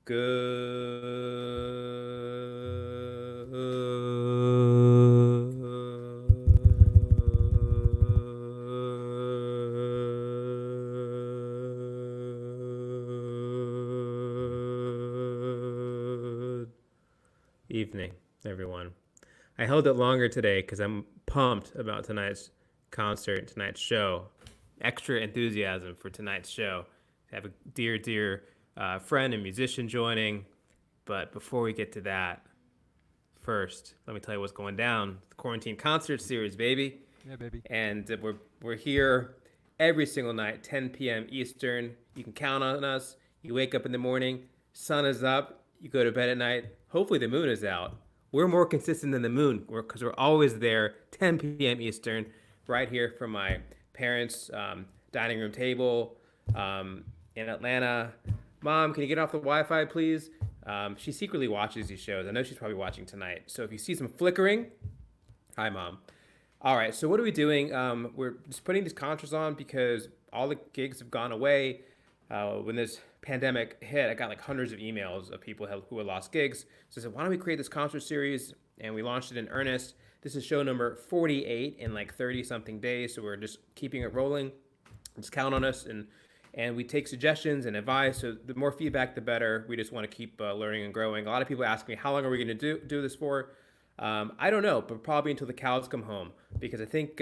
Good evening, everyone. I held it longer today because I'm pumped about tonight's concert, tonight's show. Extra enthusiasm for tonight's show. I have a dear friend and musician joining. But before we get to that, first, let me tell you what's going down. The Quarantine Concert Series, baby. Yeah, baby. And we're here every single night, 10 p.m. Eastern. You can count on us. You wake up in the morning, sun is up. You go to bed at night. Hopefully the moon is out. We're more consistent than the moon because we're always there, 10 p.m. Eastern, right here from my parents' dining room table in Atlanta. Mom, can you get off the Wi-Fi, please? She secretly watches these shows. I know she's probably watching tonight. So if you see some flickering, hi, Mom. All right, so what are we doing? We're just putting these concerts on because all the gigs have gone away. When this pandemic hit, I got like hundreds of emails of people who had lost gigs. So I said, why don't we create this concert series? And we launched it in earnest. This is show number 48 in like 30 something days. So we're just keeping it rolling. Just count on us, and we take suggestions and advice. So the more feedback, the better. We just want to keep learning and growing. A lot of people ask me, how long are we going to do this for? I don't know, but probably until the cows come home, because I think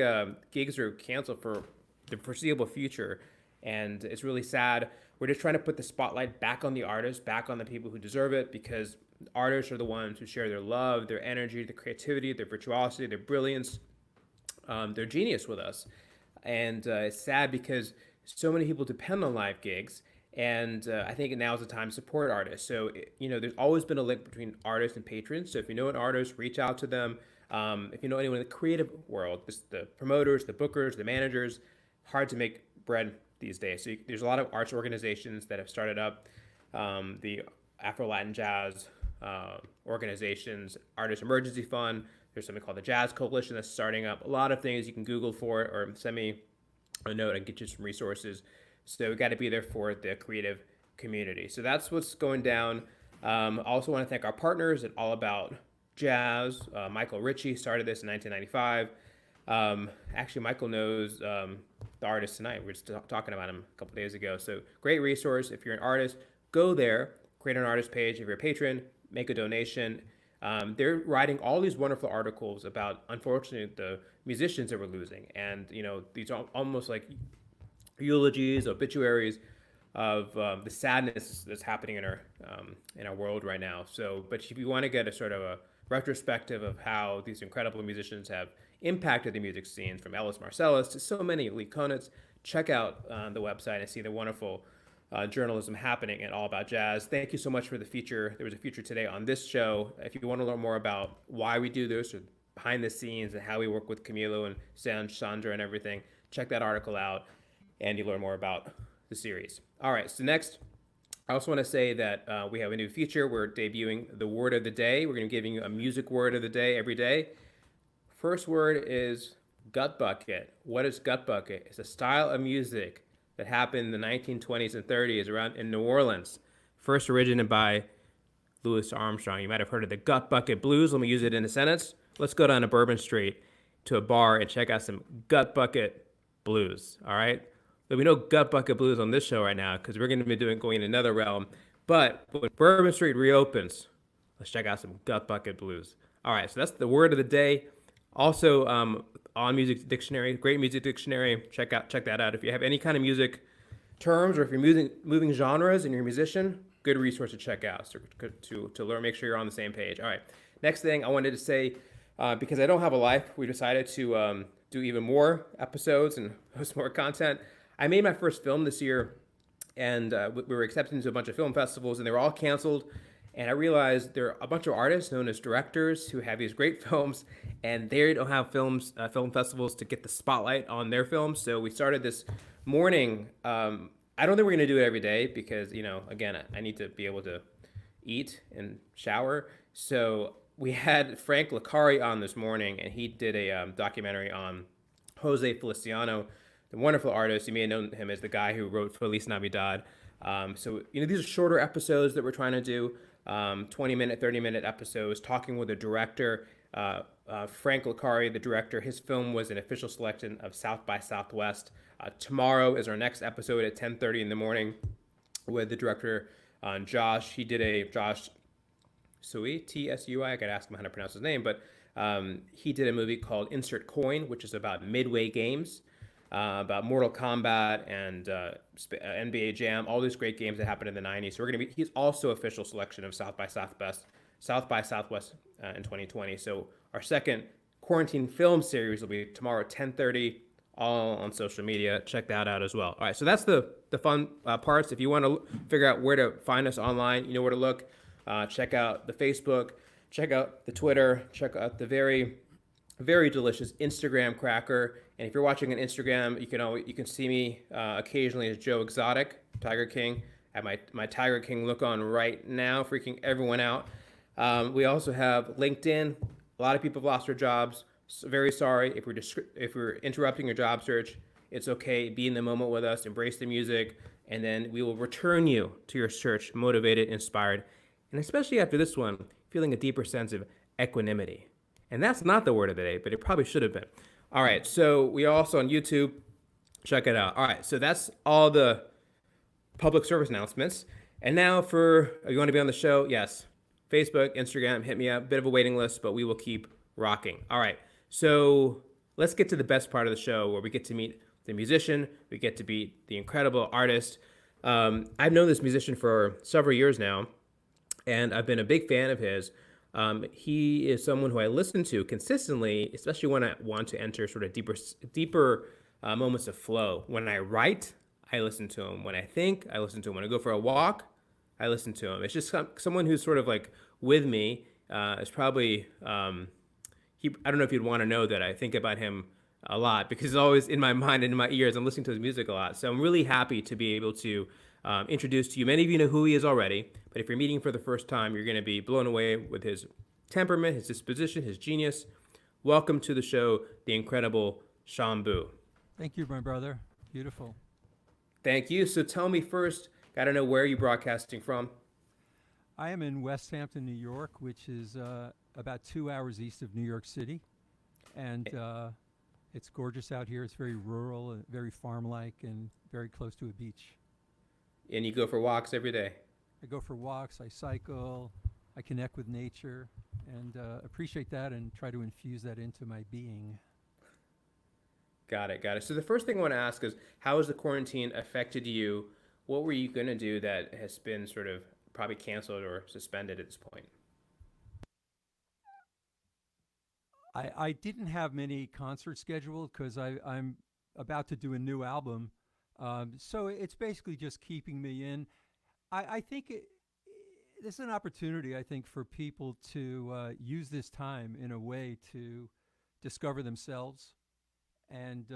gigs are canceled for the foreseeable future, and it's really sad. We're just trying to put the spotlight back on the artists, back on the people who deserve it, because artists are the ones who share their love, their energy, their creativity, their virtuosity, their brilliance, their genius with us. And it's sad because so many people depend on live gigs, and I think now is the time to support artists. So there's always been a link between artists and patrons. So if you know an artist, reach out to them. If you know anyone in the creative world, the promoters, the bookers, the managers, hard to make bread these days. So there's a lot of arts organizations that have started up. The Afro Latin Jazz organizations, Artist Emergency Fund. There's something called the Jazz Coalition that's starting up. A lot of things you can Google for it or send me a note and get you some resources. So we got to be there for the creative community. So that's what's going down. I also want to thank our partners at All About Jazz. Michael Ritchie started this in 1995. Actually, Michael knows the artist tonight. We were just talking about him a couple days ago. So great resource. If you're an artist, go there, create an artist page. If you're a patron, make a donation. They're writing all these wonderful articles about, unfortunately, the musicians that we're losing, and these are almost like eulogies, obituaries of the sadness that's happening in our world right now. So, but if you want to get a sort of a retrospective of how these incredible musicians have impacted the music scenes, from Ellis Marsalis to so many, Lee Konitz, check out the website and see the wonderful journalism happening at All About Jazz. Thank you so much for the feature. There was a feature today on this show. If you want to learn more about why we do this or behind the scenes and how we work with Camilo and Sandra and everything, check that article out and you learn more about the series. All right, so next, I also want to say that we have a new feature. We're debuting the word of the day. We're going to be giving you a music word of the day every day. First word is gut bucket. What is gut bucket? It's a style of music that happened in the 1920s and 30s around in New Orleans. First originated by Louis Armstrong. You might have heard of the gut bucket blues. Let me use it in a sentence. Let's go down to Bourbon Street to a bar and check out some gut bucket blues. All right. We know gut bucket blues on this show right now because we're going to be going in another realm. But when Bourbon Street reopens, let's check out some gut bucket blues. All right. So that's the word of the day. Also, on Music Dictionary, great music dictionary. Check that out. If you have any kind of music terms, or if you're moving genres and you're a musician, good resource to check out to learn. Make sure you're on the same page. All right. Next thing I wanted to say, because I don't have a life, we decided to do even more episodes and host more content. I made my first film this year, and we were accepted into a bunch of film festivals, and they were all canceled. And I realized there are a bunch of artists known as directors who have these great films, and they don't have film festivals to get the spotlight on their films. So we started this morning. I don't think we're going to do it every day because, again, I need to be able to eat and shower. So we had Frank Licari on this morning, and he did a documentary on Jose Feliciano, the wonderful artist. You may have known him as the guy who wrote Feliz Navidad. So, these are shorter episodes that we're trying to do, 20-minute, 30-minute episodes, talking with a director. Frank Licari, the director, his film was an official selection of South by Southwest. Tomorrow is our next episode at 10:30 in the morning with the director, Josh. He did a Josh Tsui, Tsui. I got to ask him how to pronounce his name, but he did a movie called Insert Coin, which is about Midway Games, about Mortal Kombat and NBA Jam, all these great games that happened in the 90s. So he's also official selection of South by Southwest in 2020. So our second quarantine film series will be tomorrow at 10:30, all on social media. Check that out as well. All right, so that's the fun parts. If you want to figure out where to find us online, you know where to look. Check out the Facebook, check out the Twitter, check out the very, very delicious Instagram cracker. And if you're watching on Instagram, you can see me occasionally as Joe Exotic, Tiger King. I have my Tiger King look on right now, freaking everyone out. We also have LinkedIn. A lot of people have lost their jobs. So very sorry if we're interrupting your job search. It's okay. Be in the moment with us. Embrace the music, and then we will return you to your search, motivated, inspired, and especially after this one, feeling a deeper sense of equanimity. And that's not the word of the day, but it probably should have been. All right, so we are also on YouTube. Check it out. All right, so that's all the public service announcements. And now you want to be on the show? Yes. Facebook, Instagram, hit me up. Bit of a waiting list, but we will keep rocking. All right, so let's get to the best part of the show where we get to meet the musician. We get to meet the incredible artist. I've known this musician for several years now, and I've been a big fan of his. He is someone who I listen to consistently, especially when I want to enter sort of deeper moments of flow. When I write, I listen to him. When I think, I listen to him. When I go for a walk, I listen to him. It's just someone who's sort of like with me. Is probably I don't know if you'd want to know that I think about him a lot because it's always in my mind and in my ears. I'm listening to his music a lot, so I'm really happy to be able to introduce to you. Many of you know who he is already, but if you're meeting for the first time, you're going to be blown away with his temperament, his disposition, his genius. Welcome to the show, the incredible Shambhu. Thank you, my brother. Beautiful. Thank you. So tell me first, got to know where you're broadcasting from. I am in West Hampton, New York, which is about 2 hours east of New York City. And it's gorgeous out here. It's very rural, and very farm-like, and very close to a beach. And you go for walks every day? I go for walks, I cycle, I connect with nature, and appreciate that and try to infuse that into my being. Got it. So the first thing I want to ask is, how has the quarantine affected you? What were you going to do that has been sort of probably canceled or suspended at this point? I didn't have many concerts scheduled because I'm about to do a new album. So it's basically just keeping me in. I think this is an opportunity, I think, for people to use this time in a way to discover themselves and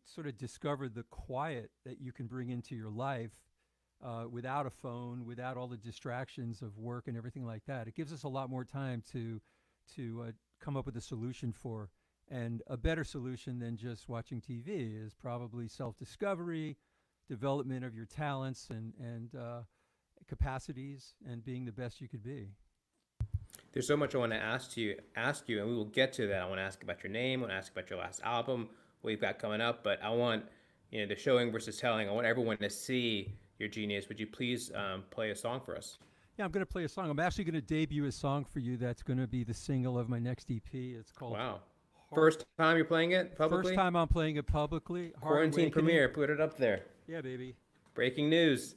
sort of discover the quiet that you can bring into your life without a phone, without all the distractions of work and everything like that. It gives us a lot more time to come up with a solution for. And a better solution than just watching TV is probably self-discovery, development of your talents and capacities, and being the best you could be. There's so much I want to ask you, and we will get to that. I want to ask about your name. I want to ask about your last album, what you've got coming up. But I want, the showing versus telling. I want everyone to see your genius. Would you please play a song for us? Yeah, I'm going to play a song. I'm actually going to debut a song for you that's going to be the single of my next EP. It's called... Wow. First time you're playing it publicly? First time I'm playing it publicly. Quarantine premiere. Put it up there. Yeah, baby. Breaking news.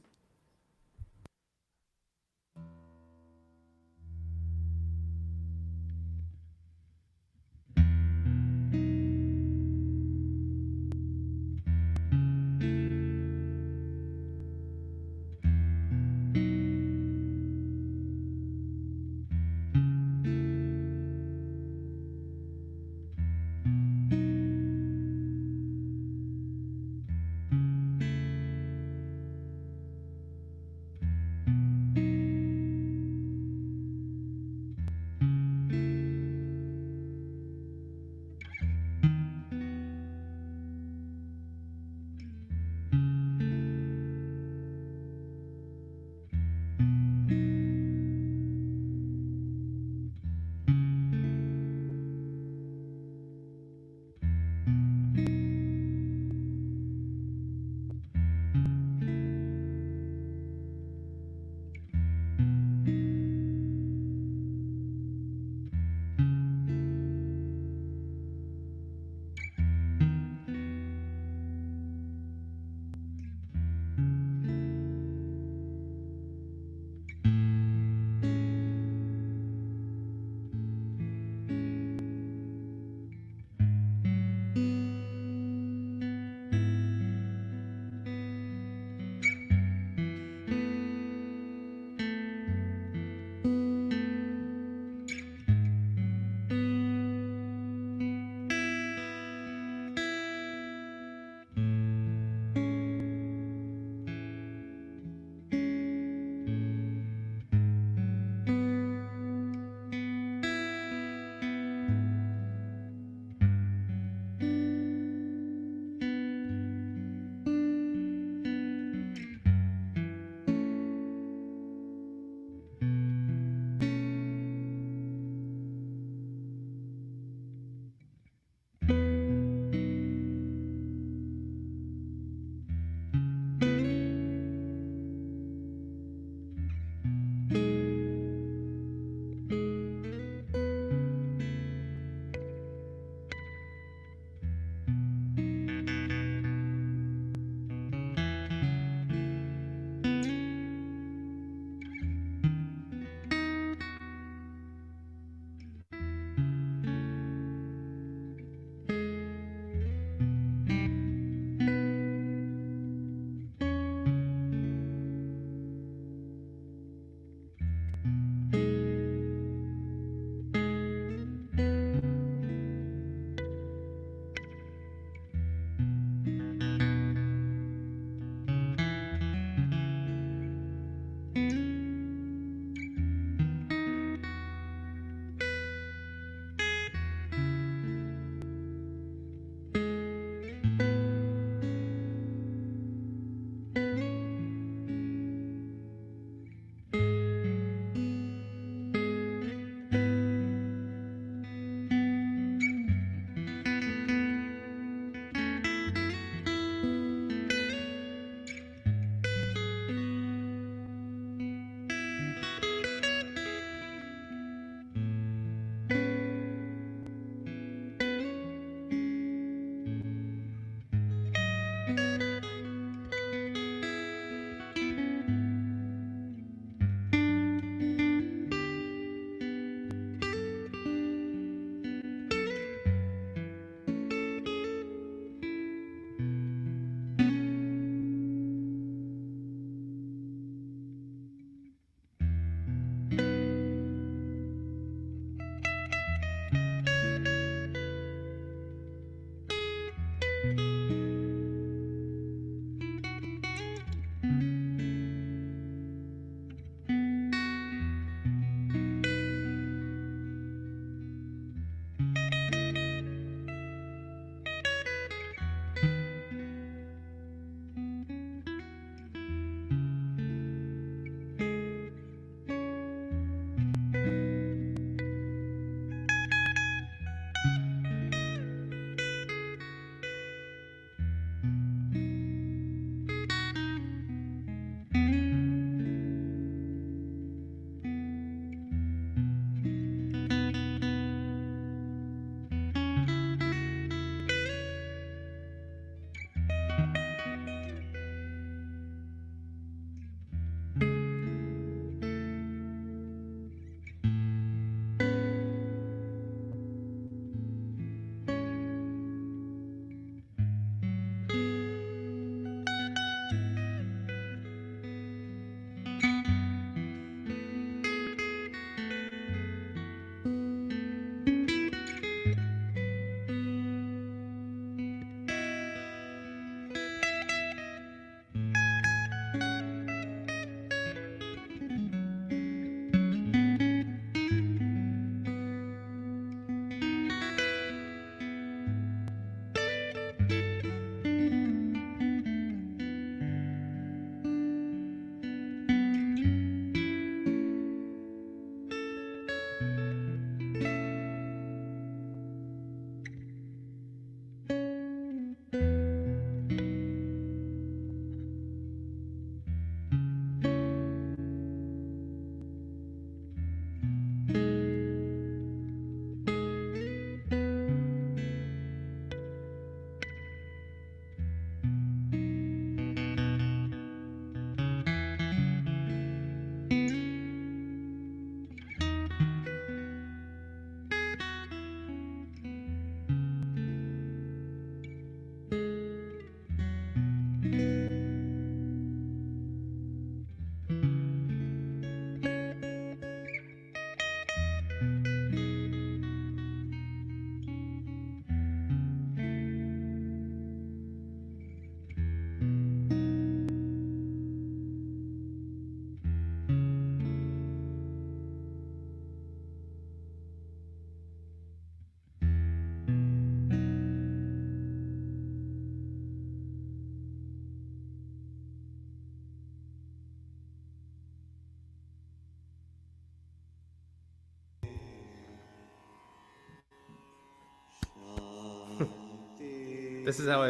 This is how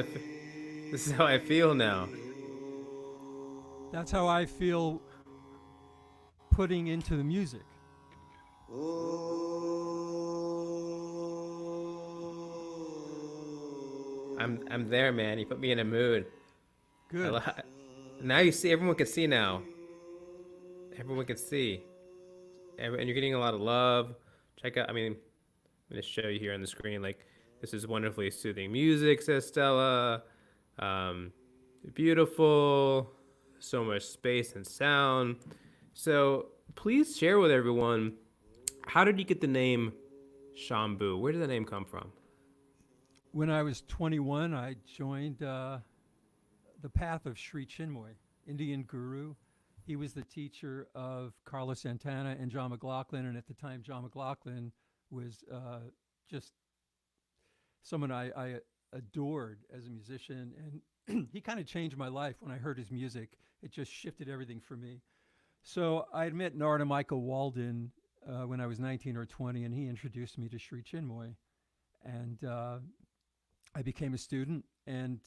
this is how I feel now. That's how I feel putting into the music. I'm there, man. You put me in a mood. I Good. li- Now you see. Everyone can see now. Everyone can see. And you're getting a lot of love. Check out. I mean, I'm gonna show you here on the screen. Like, this is wonderfully soothing music, says Stella. Um, Beautiful. So much space and sound. So please share with everyone. How did you get the name Shambhu? Where did the name come from? When I was 21, I joined the path of Sri Chinmoy, Indian guru. He was the teacher of Carlos Santana and John McLaughlin, and at the time, John McLaughlin was just someone I adored as a musician, and he kind of changed my life when I heard his music. It just shifted everything for me. So I had met Narada Michael Walden when I was 19 or 20, and he introduced me to Sri Chinmoy, and I became a student and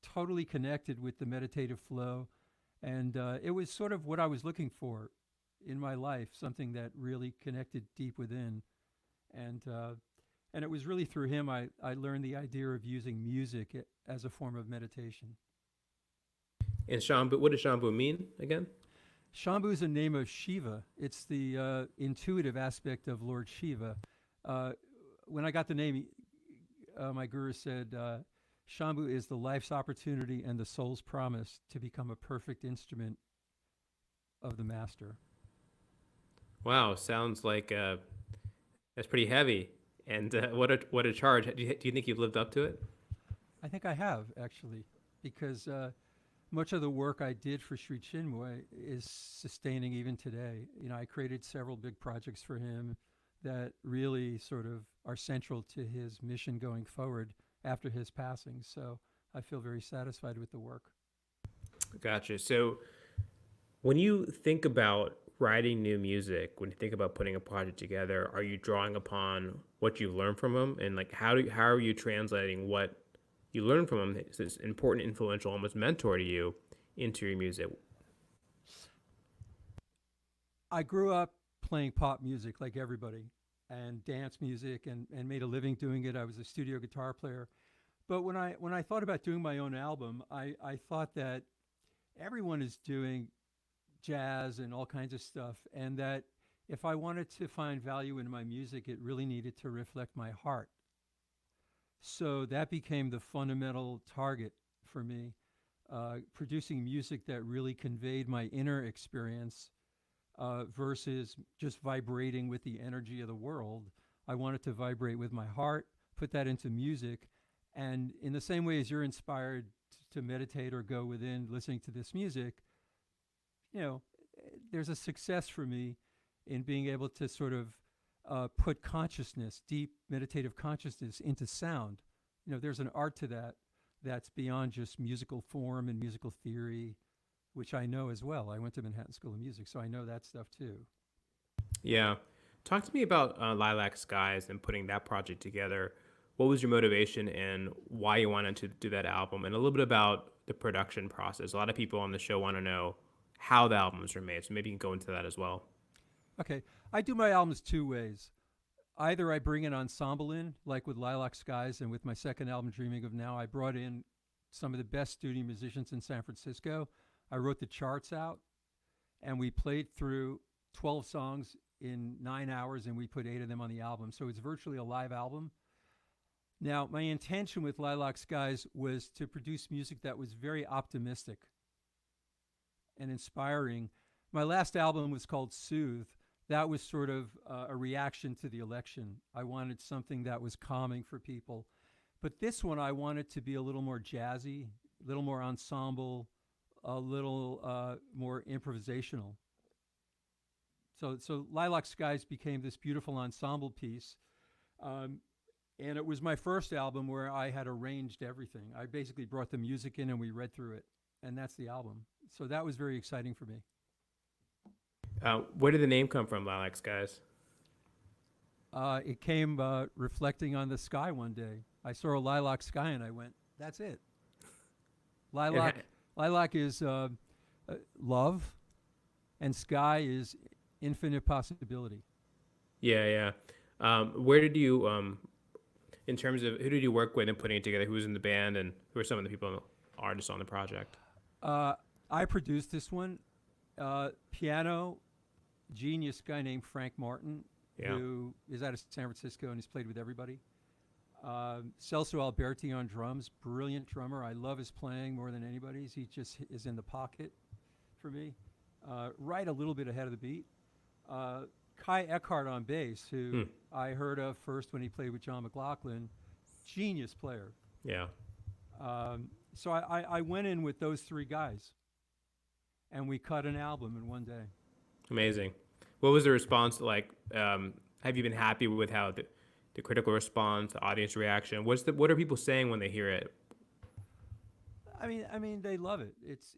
totally connected with the meditative flow. And it was sort of what I was looking for in my life, something that really connected deep within. And and it was really through him I learned the idea of using music as a form of meditation. And Shambhu, what does Shambhu mean again? Shambhu is a name of Shiva. It's the intuitive aspect of Lord Shiva. Uh, when I got the name, my guru said, Shambhu is the life's opportunity and the soul's promise to become a perfect instrument of the master. Wow, sounds like that's pretty heavy. And what a charge. Do you think you've lived up to it? I think I have, actually, because much of the work I did for Sri Chinmoy is sustaining even today. You know, I created several big projects for him that really sort of are central to his mission going forward after his passing. So I feel very satisfied with the work. Gotcha. So when you think about writing new music, when you think about putting a project together, are you drawing upon what you've learned from them, and like how are you translating what you learned from them, this important, influential, almost mentor to you, into your music? I grew up playing pop music like everybody and dance music and made a living doing it. I was a studio guitar player. But when I thought about doing my own album, I thought that everyone is doing jazz and all kinds of stuff, and that if I wanted to find value in my music, it really needed to reflect my heart. So that became the fundamental target for me, producing music that really conveyed my inner experience versus just vibrating with the energy of the world. I wanted to vibrate with my heart, put that into music. And in the same way as you're inspired to meditate or go within listening to this music, you know, there's a success for me in being able to sort of put consciousness, deep meditative consciousness, into sound. You know, there's an art to that that's beyond just musical form and musical theory, which I know as well. I went to Manhattan School of Music, so I know that stuff too. Yeah. Talk to me about Lilac Skies and putting that project together. What was your motivation and why you wanted to do that album, and a little bit about the production process? A lot of people on the show want to know how the albums are made, so maybe you can go into that as well. Okay, I do my albums two ways. Either I bring an ensemble in, like with Lilac Skies and with my second album, Dreaming of Now, I brought in some of the best studio musicians in San Francisco. I wrote the charts out, and we played through 12 songs in 9 hours, and we put 8 of them on the album. So it's virtually a live album. Now, my intention with Lilac Skies was to produce music that was very optimistic and inspiring. My last album was called Soothe. That was sort of a reaction to the election. I wanted something that was calming for people. But this one, I wanted to be a little more jazzy, a little more ensemble, a little more improvisational. So Lilac Skies became this beautiful ensemble piece. Um, and it was my first album where I had arranged everything. I basically brought the music in and we read through it. And that's the album. So that was very exciting for me. Where did the name come from, Lilac Skies? It came reflecting on the sky one day. I saw a lilac sky and I went, That's it. And Lilac, lilac is love, and sky is infinite possibility. yeah, yeah. Where did you, in terms of who did you work with in putting it together? Who was in the band, and who are some of the people, artists on the project? Uh, I produced this one. Piano genius guy named Frank Martin, Yeah, who is out of San Francisco and he's played with everybody. Celso Alberti on drums, brilliant drummer. I love his playing more than anybody's. He just is in the pocket for me, right a little bit ahead of the beat. Uh, Kai Eckhart on bass, who hmm. I heard of first when he played with John McLaughlin, genius player. Yeah, So I went in with those three guys, and we cut an album in one day. amazing. What was the response like? Have you been happy with how the critical response, the audience reaction? What are people saying when they hear it? I mean, they love it. It's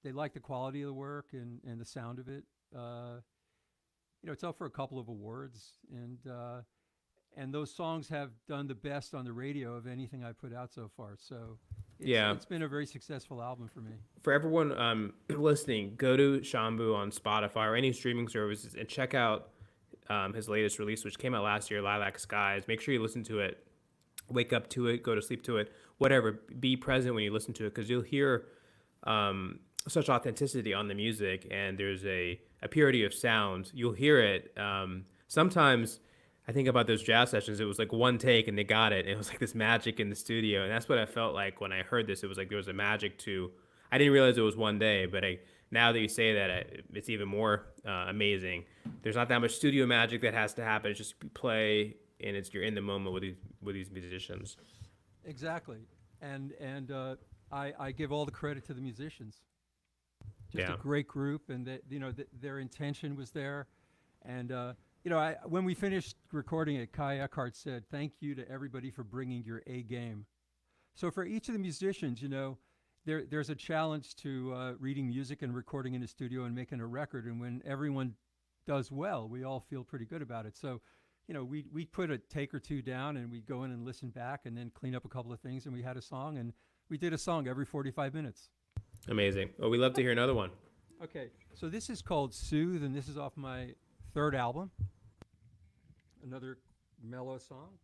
they like the quality of the work and the sound of it. It's up for a couple of awards, and those songs have done the best on the radio of anything I put out so far. So Yeah, it's been a very successful album for me. for everyone listening, go to Shambhu on Spotify or any streaming services and check out his latest release, which came out last year, Lilac Skies. Make sure you listen to it, wake up to it, go to sleep to it, whatever. Be present when you listen to it because you'll hear such authenticity on the music, and there's a purity of sound. You'll hear it. Sometimes I think about those jazz sessions, it was like one take and they got it. And it was like this magic in the studio. And that's what I felt like when I heard this. It was like there was a magic to, I didn't realize it was one day, but now that you say that, it's even more amazing. There's not that much studio magic that has to happen. It's just you play and you're in the moment with these musicians. Exactly, and I give all the credit to the musicians. Just a Yeah. great group, and their intention was there. And when we finished recording it, Kai Eckhart said, "Thank you to everybody for bringing your A game." So for each of the musicians, there's a challenge to reading music and recording in a studio and making a record. And when everyone does well, we all feel pretty good about it. So, we put a take or two down and we'd go in and listen back and then clean up a couple of things, and we had a song, and we did a song every 45 minutes. Amazing. Well, we love to hear another one. Okay, so this is called Soothe, and this is off my third album. Another mellow song.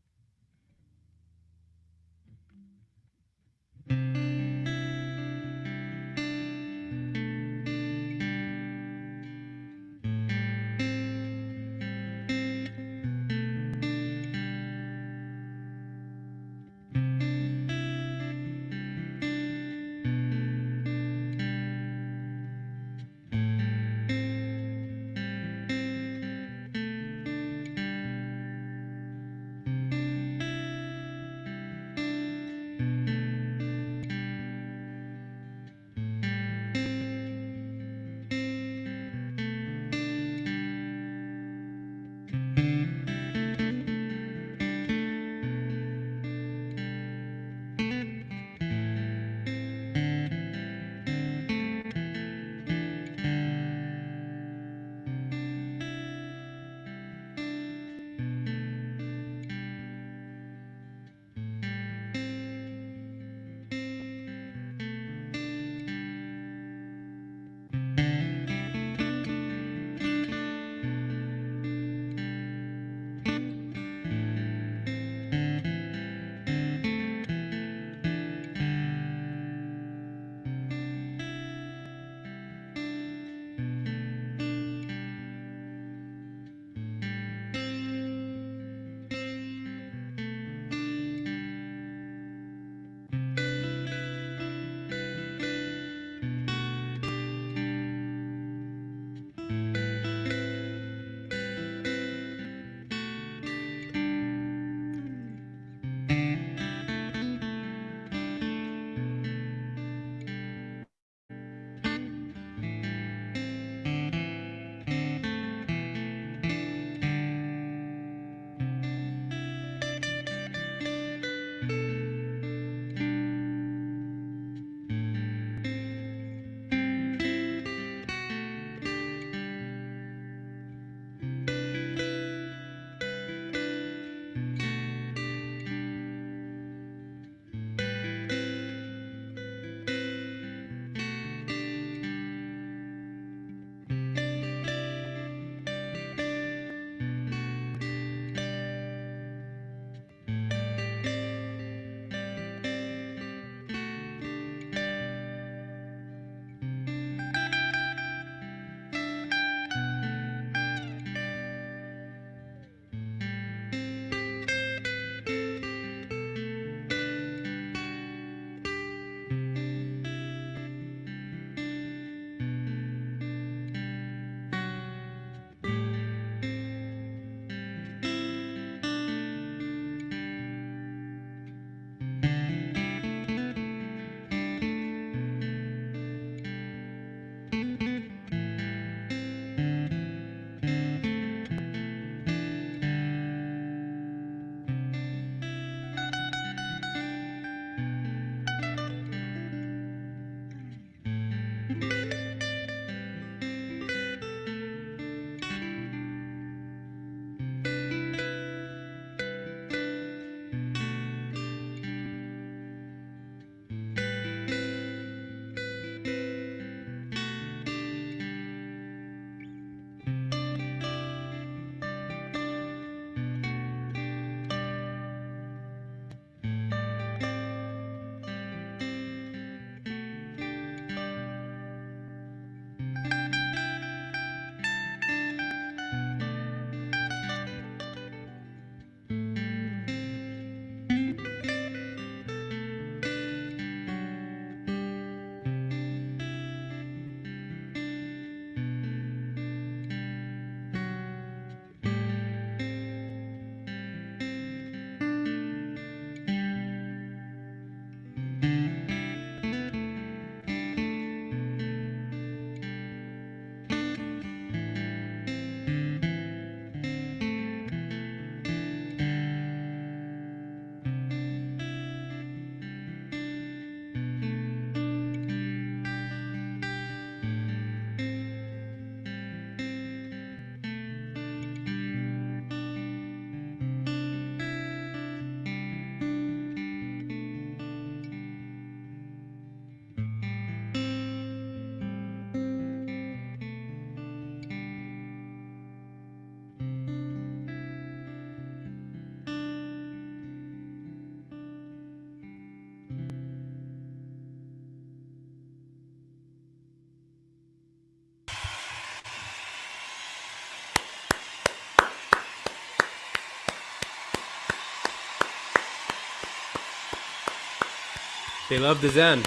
They love the Zen.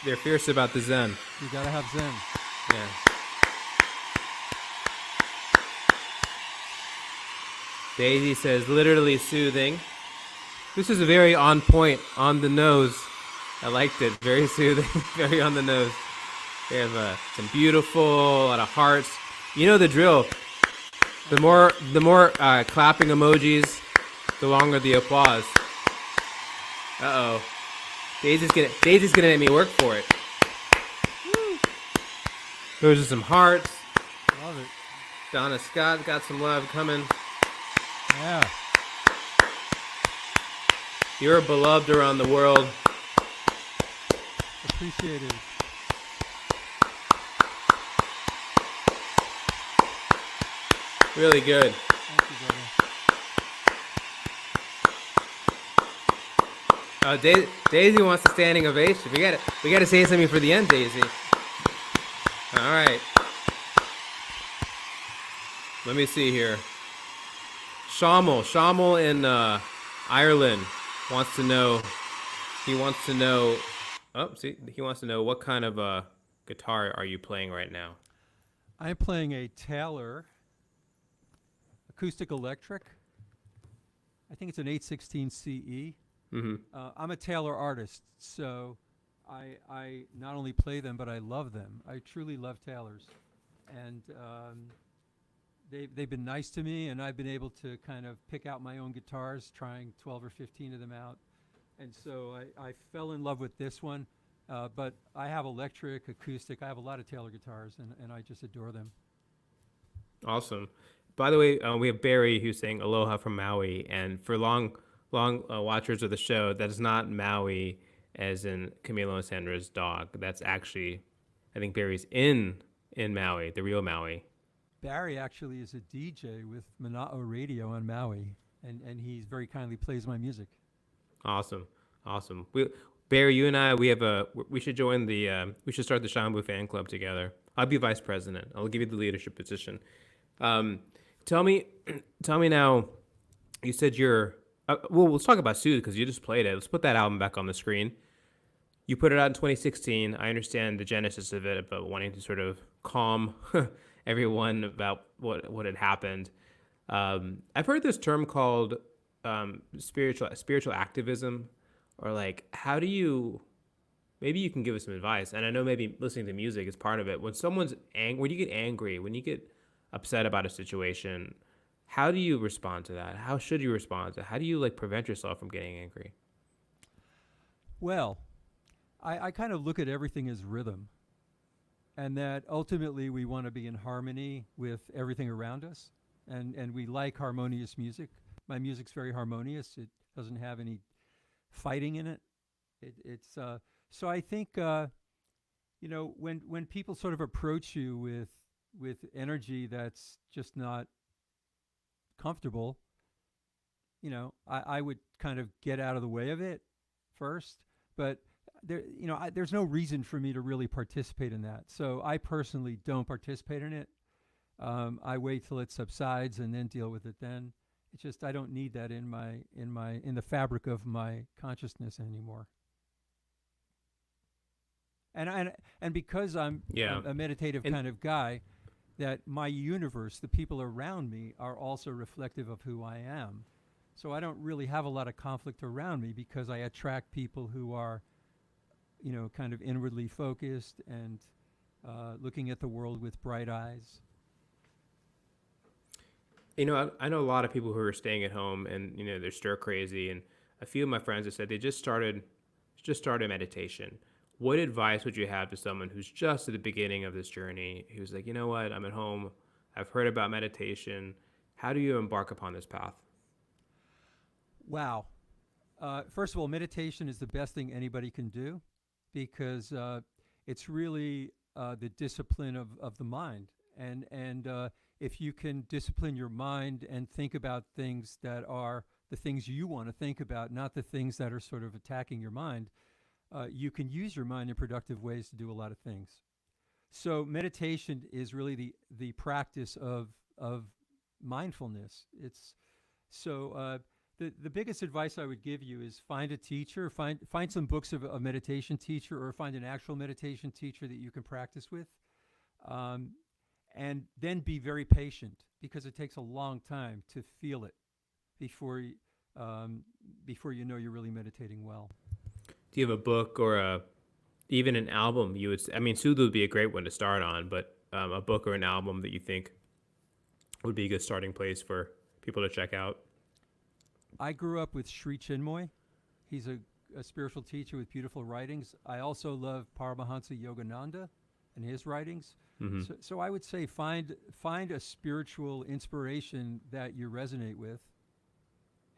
They're fierce about the Zen. You gotta have Zen. Yeah. Daisy says, literally soothing. This is a very on point, on the nose. I liked it. Very soothing, very on the nose. They have some beautiful, a lot of hearts. You know the drill. The more clapping emojis, the longer the applause. Uh-oh. Daisy's gonna make me work for it. Woo. Those are some hearts. Love it. Donna Scott got some love coming. Yeah. You're beloved around the world. Appreciated. Really good. Thank you, brother. Daisy wants a standing ovation. We gotta say something for the end, Daisy. All right. Let me see here. Shambhu in Ireland wants to know. He wants to know. Oh, see, he wants to know what kind of guitar are you playing right now? I'm playing a Taylor acoustic electric. I think it's an 816 CE. Mm-hmm. I'm a Taylor artist, so I not only play them, but I love them. I truly love Taylors. And they've been nice to me, and I've been able to kind of pick out my own guitars, trying 12 or 15 of them out. And so I fell in love with this one, but I have electric, acoustic. I have a lot of Taylor guitars, and I just adore them. Awesome. By the way, we have Barry who's saying aloha from Maui, and for long watchers of the show, that is not Maui as in Camilo and Sandra's dog. That's actually, I think Barry's in Maui, the real Maui. Barry actually is a DJ with Mana'o Radio on Maui, and he very kindly plays my music. Awesome. Barry, you and I, we should join we should start the Shambhu fan club together. I'll be vice president. I'll give you the leadership position. Tell me now. You said well, let's talk about Soothe because you just played it. Let's put that album back on the screen. You put it out in 2016. I understand the genesis of it, about wanting to sort of calm everyone about what had happened. I've heard this term called spiritual activism, or like, how do you? Maybe you can give us some advice. And I know maybe listening to music is part of it. When when you get angry, when you get upset about a situation, how do you respond to that? How should you respond to that? How do you prevent yourself from getting angry? Well, I kind of look at everything as rhythm, and that ultimately we want to be in harmony with everything around us, and we like harmonious music. My music's very harmonious. It doesn't have any fighting in it. It's so I think when people sort of approach you with energy that's just not comfortable, I would kind of get out of the way of it first. But there's no reason for me to really participate in that. So I personally don't participate in it. I wait till it subsides and then deal with it. Then it's just I don't need that in the fabric of my consciousness anymore. And because I'm Yeah. a meditative And kind of guy, that my universe, the people around me, are also reflective of who I am. So I don't really have a lot of conflict around me because I attract people who are, kind of inwardly focused and looking at the world with bright eyes. I know a lot of people who are staying at home and they're stir crazy, and a few of my friends have said they just started meditation. What advice would you have to someone who's just at the beginning of this journey, who's like, you know what, I'm at home, I've heard about meditation. How do you embark upon this path? Wow. First of all, meditation is the best thing anybody can do because it's really the discipline of the mind. And if you can discipline your mind and think about things that are the things you want to think about, not the things that are sort of attacking your mind, you can use your mind in productive ways to do a lot of things. So meditation is really the practice of mindfulness. It's so the biggest advice I would give you is find a teacher, find some books of a meditation teacher, or find an actual meditation teacher that you can practice with, and then be very patient because it takes a long time to feel it before before you know you're really meditating well. Do you have a book or even an album you would I mean, Sulu would be a great one to start on, but a book or an album that you think would be a good starting place for people to check out? I grew up with Sri Chinmoy. He's a spiritual teacher with beautiful writings. I also love Paramahansa Yogananda and his writings. Hmm. So I would say find a spiritual inspiration that you resonate with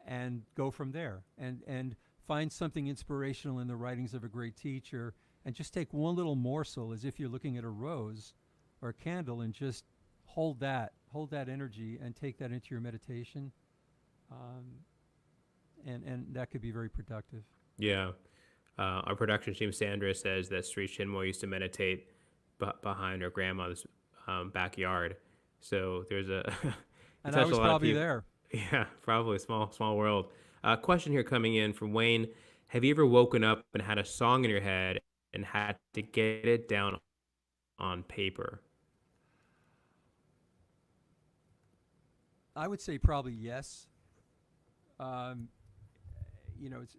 and go from there. And find something inspirational in the writings of a great teacher and just take one little morsel as if you're looking at a rose or a candle and just hold that energy and take that into your meditation. Um, and that could be very productive. Yeah. Our production team, Sandra, says that Sri Chinmoy used to meditate behind her grandmother's backyard. So there's a you And I touch a was lot of probably people. there. Yeah, probably a small world. Question here coming in from Wayne: have you ever woken up and had a song in your head and had to get it down on paper? I would say probably yes. Um, it's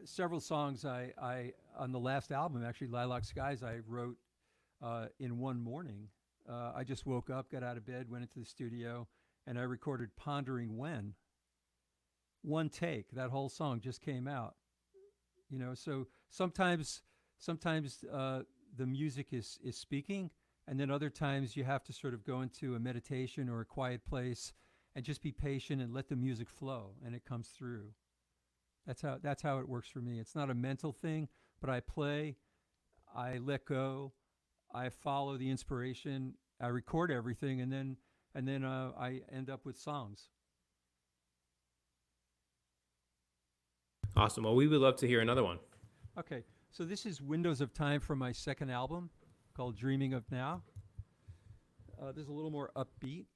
several songs I on the last album, actually, Lilac Skies, I wrote in one morning. I just woke up, got out of bed, went into the studio, and I recorded Pondering When. One take, that whole song just came out. So sometimes the music is speaking, and then other times you have to sort of go into a meditation or a quiet place and just be patient and let the music flow, and it comes through. That's how it works for me. It's not a mental thing, but I play, I let go, I follow the inspiration, I record everything, and then I end up with songs. Awesome. Well, we would love to hear another one. Okay, so this is Windows of Time from my second album called Dreaming of Now. There's a little more upbeat.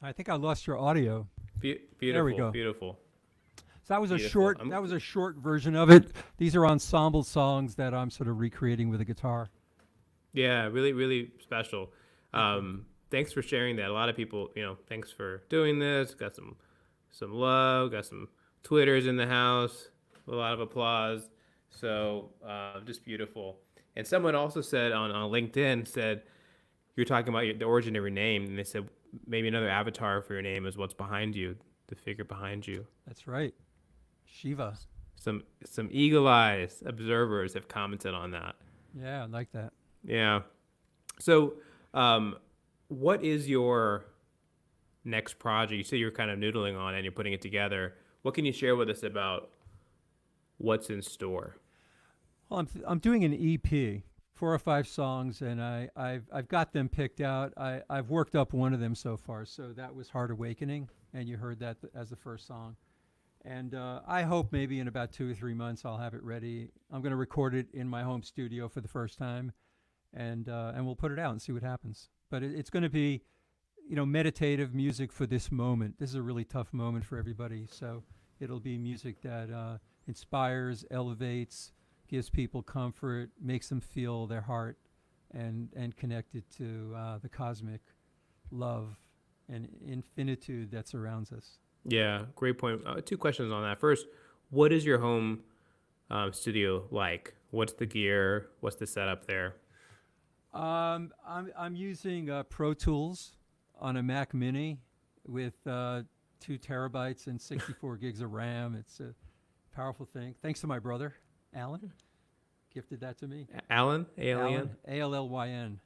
I think I lost your audio. There we Beautiful, go. beautiful, So that was a beautiful. short that was a short version of it. These are ensemble songs that I'm sort of recreating with a guitar. Yeah, really, really special. Thank you. Thanks for sharing that. A lot of people, thanks for doing this. Got some love. Got some Twitters in the house. A lot of applause. So just beautiful. And someone also said on LinkedIn said you're talking about the origin of your name, and they said maybe another avatar for your name is what's behind you, the figure behind you. That's right. Shiva. Some eagle eyes observers have commented on that. Yeah, I like that. Yeah. So, what is your next project? You say you're kind of noodling on it and you're putting it together. What can you share with us about what's in store? Well, I'm doing an EP, 4 or 5 songs, and I've got them picked out. I've worked up one of them so far, so that was Heart Awakening, and you heard that as the first song. And I hope maybe in about 2 or 3 months I'll have it ready. I'm going to record it in my home studio for the first time, and we'll put it out and see what happens. But it's going to be, meditative music for this moment. This is a really tough moment for everybody, so it'll be music that inspires, elevates, gives people comfort, makes them feel their heart, and connected to the cosmic love and infinitude that surrounds us. Yeah, great point. 2 questions on that. First, what is your home studio like? What's the gear? What's the setup there? I'm using Pro Tools on a Mac Mini with 2 terabytes and 64 gigs of RAM. It's a powerful thing. Thanks to my brother, Alan, gifted that to me. Alan, A-L-E-N? Allyn.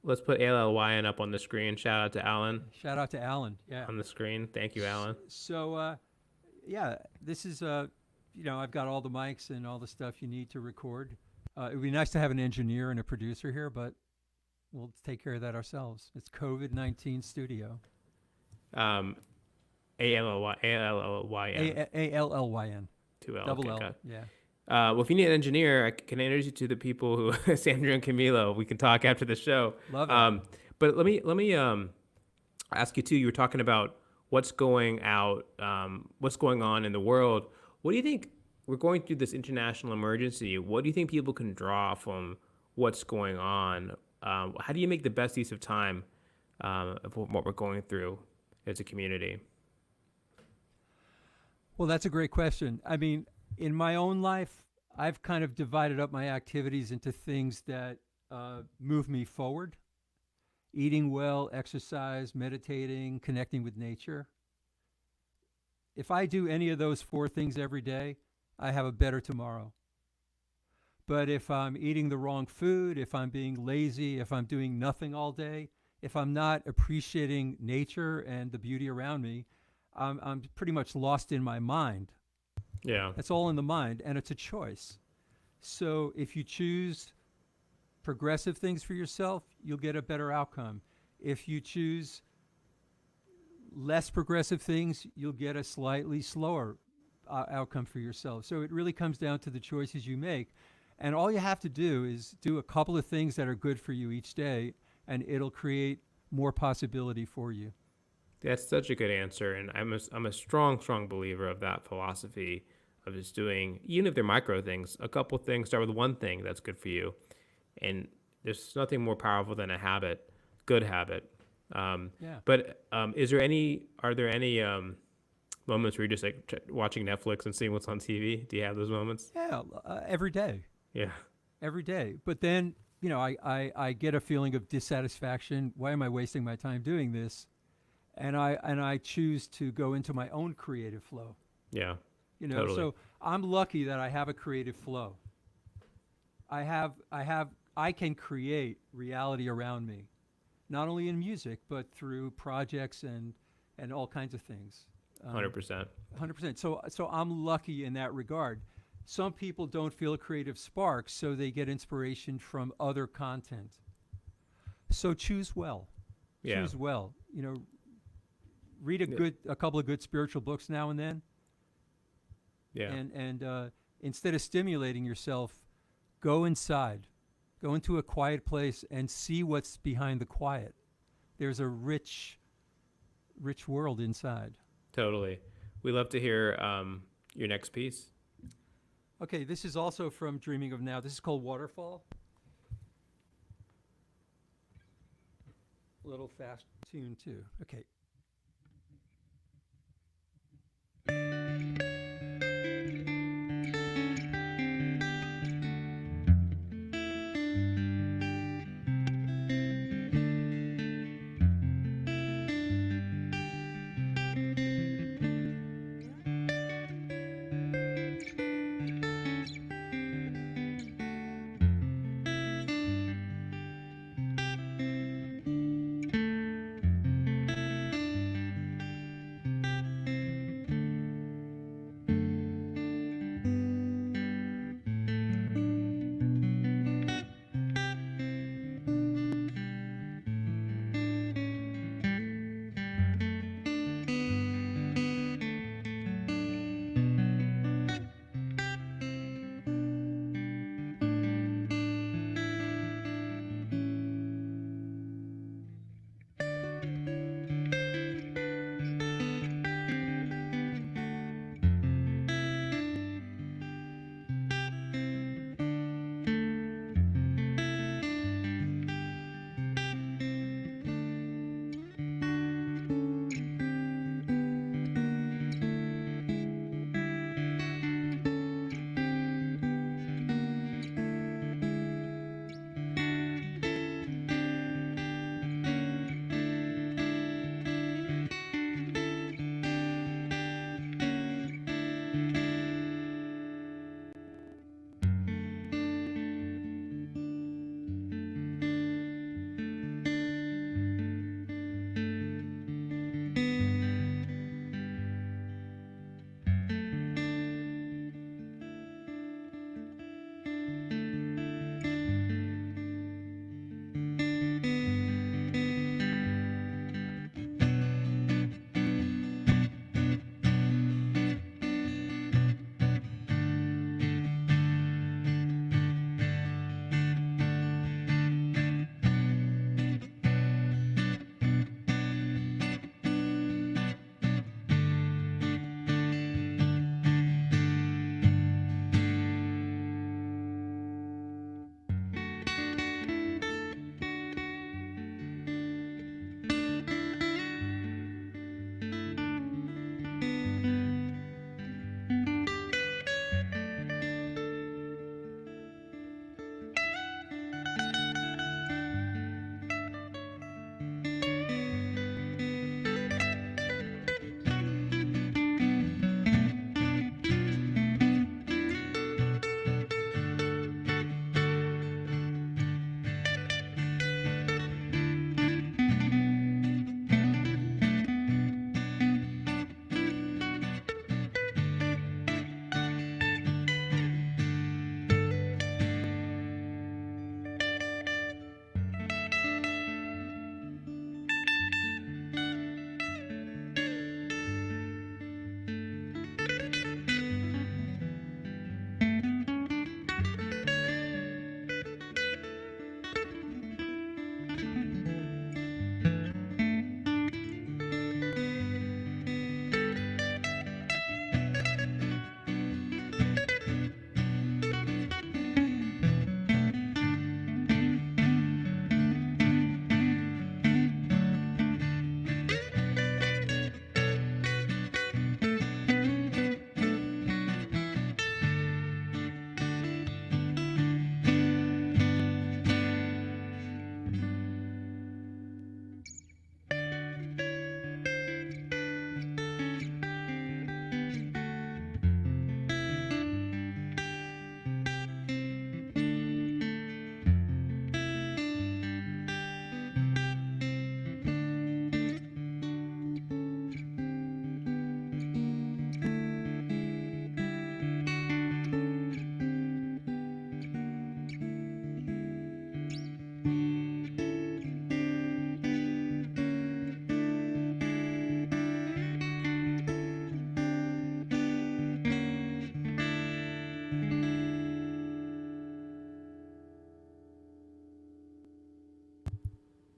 Let's put A-L-L-Y-N up on the screen. Shout out to Alan Shout out to Alan. Yeah. on the screen. Thank you, Alan. So, yeah, this is I've got all the mics and all the stuff you need to record. It would be nice to have an engineer and a producer here, but we'll take care of that ourselves. It's COVID-19 Studio. A-L-L-Y-N. Allyn. 2L. Double Okay, L. got it. Yeah. Well, if you need an engineer, I can introduce you to the people who Sandra and Camilo. We can talk after the show. Love it. But let me ask you too. You were talking about what's going on in the world. What do you think? We're going through this international emergency. What do you think people can draw from what's going on? How do you make the best use of time of what we're going through as a community? Well, that's a great question. I mean, in my own life, I've kind of divided up my activities into things that move me forward: eating well, exercise, meditating, connecting with nature. If I do any of those 4 things every day, I have a better tomorrow. But if I'm eating the wrong food, if I'm being lazy, if I'm doing nothing all day, if I'm not appreciating nature and the beauty around me, I'm pretty much lost in my mind. Yeah. It's all in the mind, and it's a choice. So if you choose progressive things for yourself, you'll get a better outcome. If you choose less progressive things, you'll get a slightly slower outcome for yourself. So it really comes down to the choices you make. And all you have to do is do a couple of things that are good for you each day, and it'll create more possibility for you. That's such a good answer, and I'm a strong believer of that philosophy of just doing, even if they're micro things, a couple things. Start with one thing that's good for you, and there's nothing more powerful than a habit, good habit. Yeah. But are there any moments where you're just like watching Netflix and seeing what's on TV? Do you have those moments? Yeah, every day. Yeah. Every day. But then, I get a feeling of dissatisfaction. Why am I wasting my time doing this? And I choose to go into my own creative flow. Yeah. Totally. So I'm lucky that I have a creative flow. I can create reality around me, not only in music, but through projects and all kinds of things. 100%. 100%. So I'm lucky in that regard. Some people don't feel a creative spark, so they get inspiration from other content. So choose well. Yeah. Choose well. Read a couple of good spiritual books now and then. Yeah. And instead of stimulating yourself, go inside. Go into a quiet place and see what's behind the quiet. There's a rich rich world inside. Totally. We love to hear your next piece. Okay, this is also from Dreaming of Now. This is called Waterfall. A little fast tune too. Okay.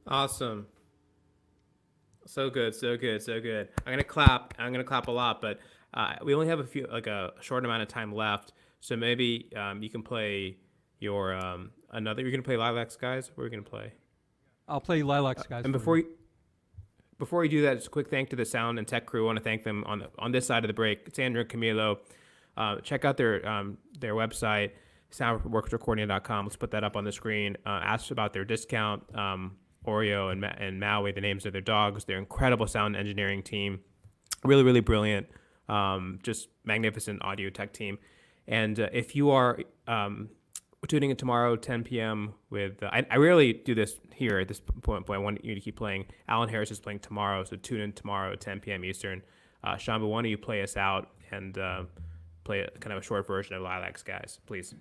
Awesome. So good, so good, so good. I'm gonna clap. I'm gonna clap a lot, but we only have a short amount of time left. So maybe you can play your another. You're gonna play Lilacs, guys. What are we gonna play? I'll play Lilacs Guys And for you. before you do that, just a quick thank to the sound and tech crew. I want to thank them on this side of the break. Sandra and Camilo. Check out their website, soundworksrecording.com. Let's put that up on the screen. Ask about their discount. Oreo and Maui, the names of their dogs. They're incredible sound engineering team. Really, really brilliant. Just magnificent audio tech team. And if you are tuning in tomorrow, 10 p.m. with, I rarely do this here at this point, but I want you to keep playing. Alan Harris is playing tomorrow, so tune in tomorrow at 10 p.m. Eastern. Shambhu, why don't you play us out and play kind of a short version of Lilacs, guys, please.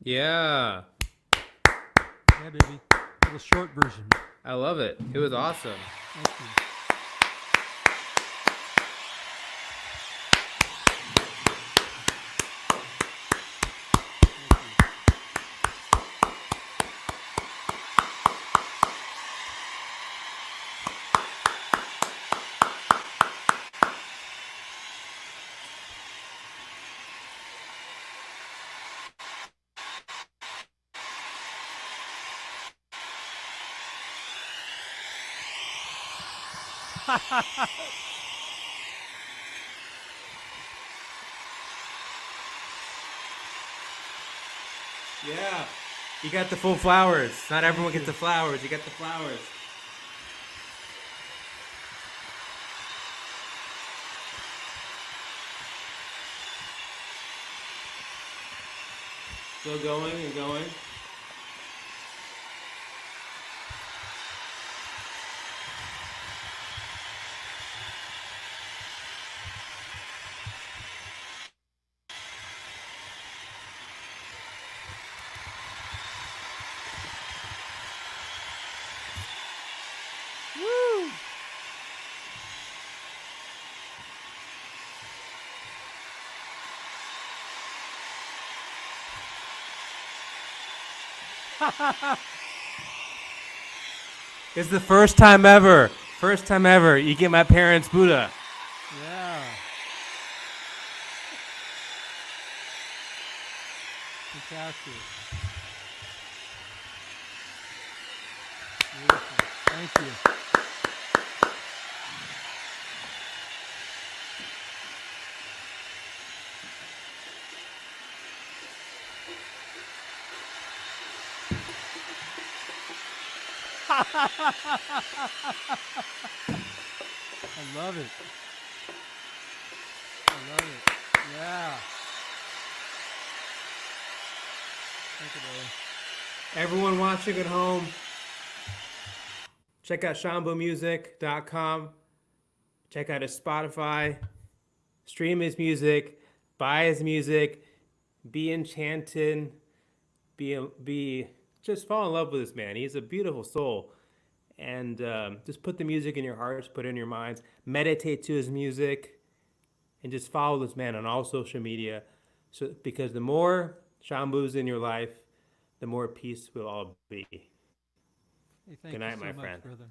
Yeah, Yeah, baby. Little short version. I love it. It was awesome. Thank you. Thank you. Yeah, you got the full flowers. Not everyone Thank gets you. the flowers. You got the flowers. Still going and going. Woo! It's the first time ever. First time ever. You get my parents' Buddha. Yeah. Fantastic. Beautiful. Thank you. I love it. I love it. Yeah. Thank you, brother. Everyone watching at home, check out shambhumusic.com. Check out his Spotify. Stream his music. Buy his music. Be enchanted. Be just fall in love with this man. He's a beautiful soul. And just put the music in your hearts, put it in your minds. Meditate to his music, and just follow this man on all social media. So because the more Shambhu's in your life, the more peace we'll all be. Hey, Good thank you night, so my much, friend. brother.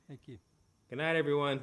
Thank you. Good night, everyone.